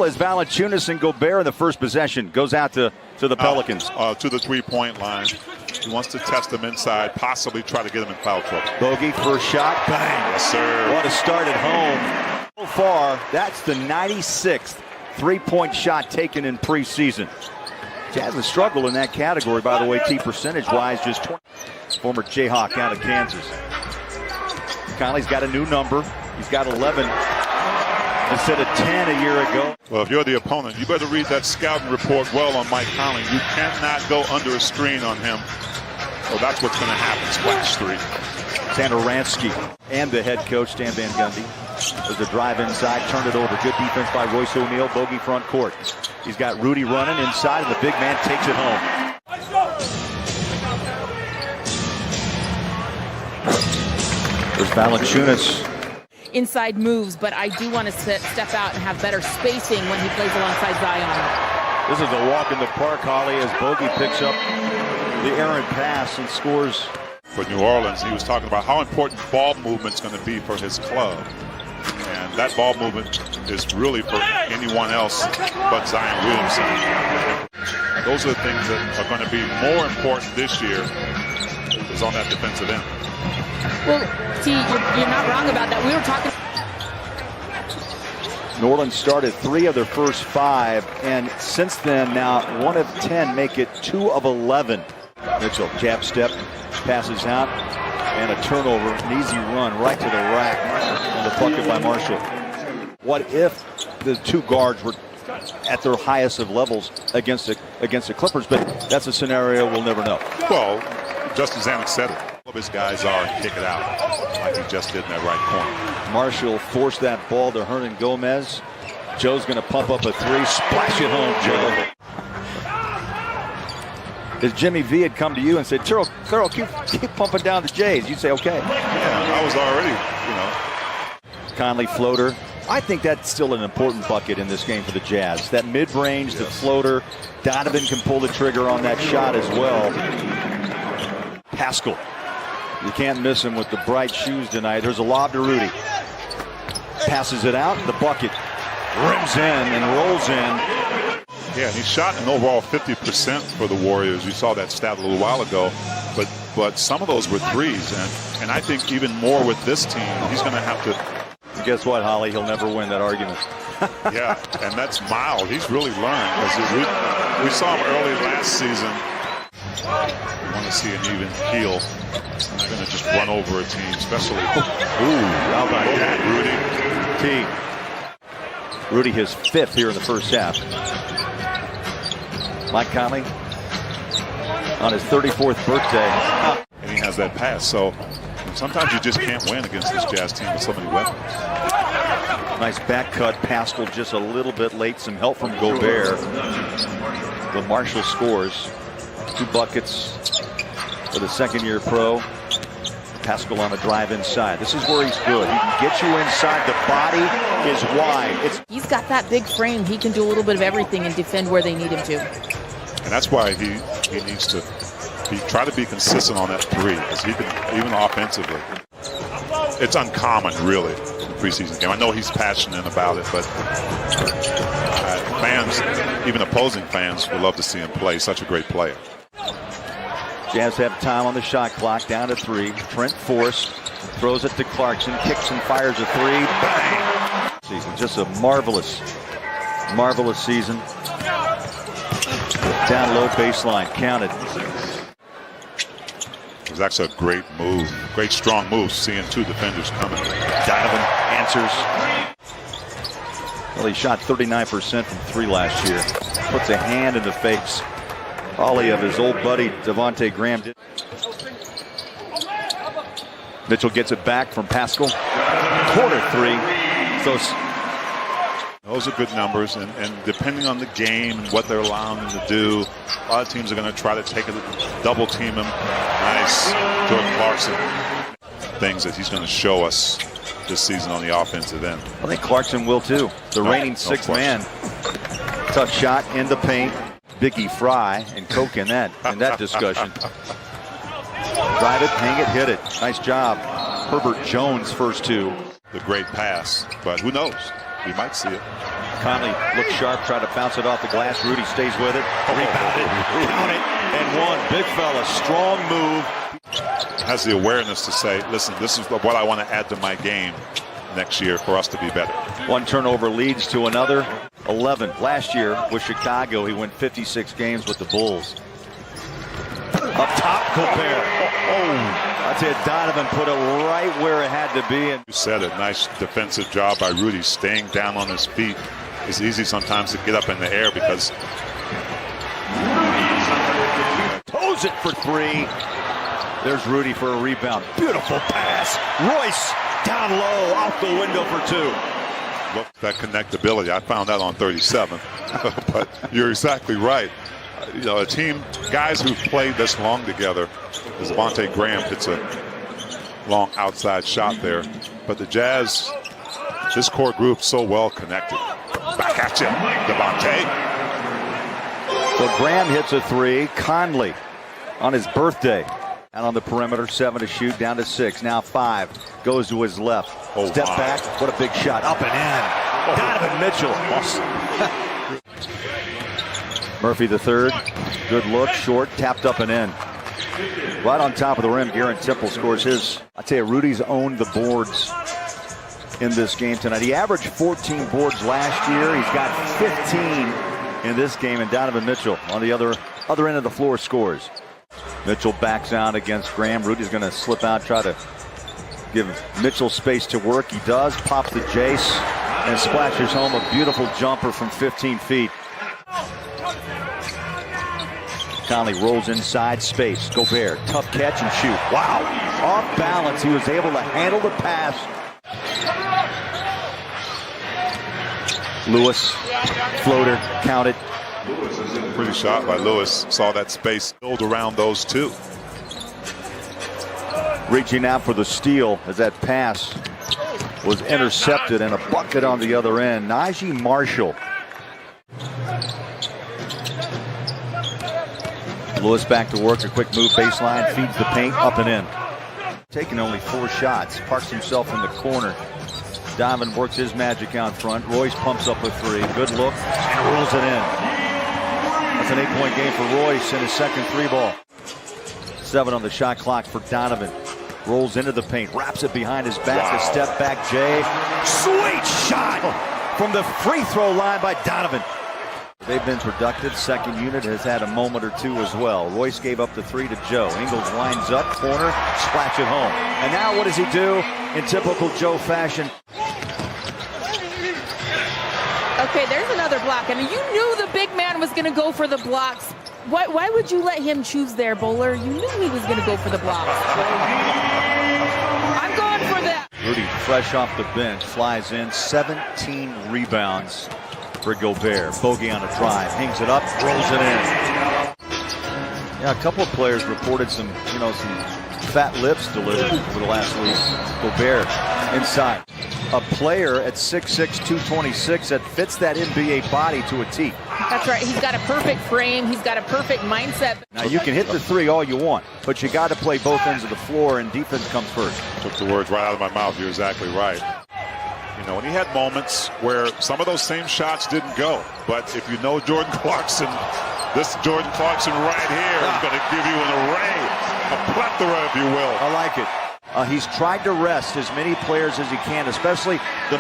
As Valanciunas and Gobert in the first possession goes out to the Pelicans. To the three-point line. He wants to test them inside, possibly try to get them in foul trouble. Bogey, first shot. Bang. Yes, sir. What a start at home. So far, that's the 96th three-point shot taken in preseason. Jazz has struggled in that category, by the way, T percentage-wise, just 20. Former Jayhawk out of Kansas. Conley's got a new number. He's got 11 instead of 10 a year ago. Well, if you're the opponent, you better read that scouting report well on Mike Conley. You cannot go under a screen on him. Well, that's what's going to happen. Splash three. Xander Ransky and the head coach, Stan Van Gundy. There's a drive inside, turned it over. Good defense by Royce O'Neal. Bogey front court. He's got Rudy running inside, and the big man takes it home. There's Valanciunas. Inside moves, but I do want to step out and have better spacing when he plays alongside Zion. This is a walk in the park, Holly, as Bogey picks up the errant pass and scores. For New Orleans, he was talking about how important ball movement's going to be for his club. And that ball movement is really for anyone else but Zion Williamson. Those are the things that are going to be more important this year is on that defensive end. Well, see, you're not wrong about that. We were talking. New Orleans started 3 of their first 5, and since then, now 1 of 10 make it 2 of 11. Mitchell, jab step, passes out, and a turnover, an easy run right to the rack on the bucket by Marshall. What if the 2 guards were at their highest of levels against the Clippers? But that's a scenario we'll never know. Well, Justin Zanuck said it. All of his guys are and kick it out like he just did in that right corner. Marshall forced that ball to Hernan Gomez. Joe's going to pump up a 3, splash it home, Joe. If Jimmy V had come to you and said, Carol, keep pumping down the Jays, you'd say, okay. Yeah, I was already, Conley floater. I think that's still an important bucket in this game for the Jazz. That mid-range, the floater. Donovan can pull the trigger on that shot as well. Pascal. You can't miss him with the bright shoes tonight. There's a lob to Rudy. Passes it out. The bucket rims in and rolls in. Yeah, and he shot an overall 50% for the Warriors. You saw that stat a little while ago. But some of those were threes. And I think even more with this team, he's going to have to. Guess what, Holly? He'll never win that argument. Yeah, and that's mild. He's really learned. Because we saw him early last season. We want to see an even keel. He's not going to just run over a team, especially. Ooh, how about that, Rudy? Rudy his 5th here in the first half. Mike Conley on his 34th birthday. And he has that pass, so sometimes you just can't win against this Jazz team with so many weapons. Nice back cut. Pascal just a little bit late. Some help from Gobert. But Marshall scores. 2 buckets for the second-year pro. Pascal on a drive inside. This is where he's good. He can get you inside. The body is wide. He's got that big frame. He can do a little bit of everything and defend where they need him to. And that's why he needs to try to be consistent on that 3, because he can, even offensively. It's uncommon, really, in the preseason game. I know he's passionate about it, but fans, even opposing fans, would love to see him play. Such a great player. Jazz have time on the shot clock, down to 3. Trent Forrest throws it to Clarkson, kicks and fires a 3. Bang! Season, just a marvelous season. Down low baseline, counted. It was actually a great move, great strong move, seeing 2 defenders coming. Donovan answers. Well, he shot 39% from 3 last year. Puts a hand in the face. Volley of his old buddy Devontae Graham. Mitchell gets it back from Pascal. Corner 3. So those are good numbers, and depending on the game and what they're allowing him to do, a lot of teams are going to try to take it, double team him. Nice, Jordan Clarkson. Things that he's going to show us this season on the offensive end. I think Clarkson will too. The reigning 6th man. Tough shot in the paint. Biggie Fry and Coke in that discussion. Drive it, hang it, hit it. Nice job. Herbert Jones first 2. The great pass, but who knows? We might see it. Conley looks sharp, try to bounce it off the glass. Rudy stays with it. Rebounded. Count it. And one. Big fella. Strong move. Has the awareness to say, listen, this is what I want to add to my game next year for us to be better. One turnover leads to another. 11. Last year with Chicago, he went 56 games with the Bulls. Up top, Gobert. I tell you, Donovan put it right where it had to be. And You said it. Nice defensive job by Rudy, staying down on his feet. It's easy sometimes to get up in the air because toes it for three. There's Rudy for a rebound. Beautiful pass. Royce down low, out the window for two. Look, that connectability, I found that on 37. But you're exactly right. You know, a team, guys who've played this long together, as Devontae Graham hits a long outside shot there. But the Jazz, this core group, so well connected. Back at you, Devontae. So Graham hits a three. Conley on his birthday. Out on the perimeter, 7 to shoot, down to 6. Now 5. Goes to his left. Step back. What a big shot. Up and in. Donovan Mitchell. Awesome. Murphy the third. Good look. Short. Tapped up and in. Right on top of the rim, Garrett Temple scores his. I tell you, Rudy's owned the boards in this game tonight. He averaged 14 boards last year. He's got 15 in this game. And Donovan Mitchell on the other end of the floor scores. Mitchell backs out against Graham. Rudy's going to slip out, try to give Mitchell space to work. He does. Pops the Jace and splashes home a beautiful jumper from 15 feet. Conley rolls inside space. Gobert, tough catch and shoot. Wow. Off balance. He was able to handle the pass. Lewis, floater, counted. Pretty shot by Lewis. Saw that space build around those two. Reaching out for the steal as that pass was intercepted and a bucket on the other end. Najee Marshall. Lewis back to work. A quick move baseline. Feeds the paint. Up and in. Taking only 4 shots. Parks himself in the corner. Donovan works his magic out front. Royce pumps up a 3. Good look. And rolls it in. That's an 8-point game for Royce in his second 3-ball. 7 on the shot clock for Donovan. Rolls into the paint, wraps it behind his back. A step back, Jay. Sweet shot from the free throw line by Donovan. They've been productive. Second unit has had a moment or two as well. Royce gave up the 3 to Joe. Ingles lines up, corner, splash it home. And now what does he do in typical Joe fashion? Okay, there's another block. I mean, you knew the big man was going to go for the blocks. Why would you let him choose there, Bowler? You knew he was going to go for the blocks. I'm going for that. Rudy, fresh off the bench, flies in. 17 rebounds for Gobert. Bogey on a drive, hangs it up, rolls it in. Yeah, a couple of players reported some fat lips delivered over the last week. Gobert inside. A player at 6'6", 226 that fits that NBA body to a T. That's right. He's got a perfect frame. He's got a perfect mindset. Now, you can hit the 3 all you want, but you got to play both ends of the floor, and defense comes first. Took the words right out of my mouth. You're exactly right. You know, and he had moments where some of those same shots didn't go. But if you know Jordan Clarkson, this Jordan Clarkson right here is going to give you an array, a plethora, if you will. I like it. He's tried to rest as many players as he can, especially the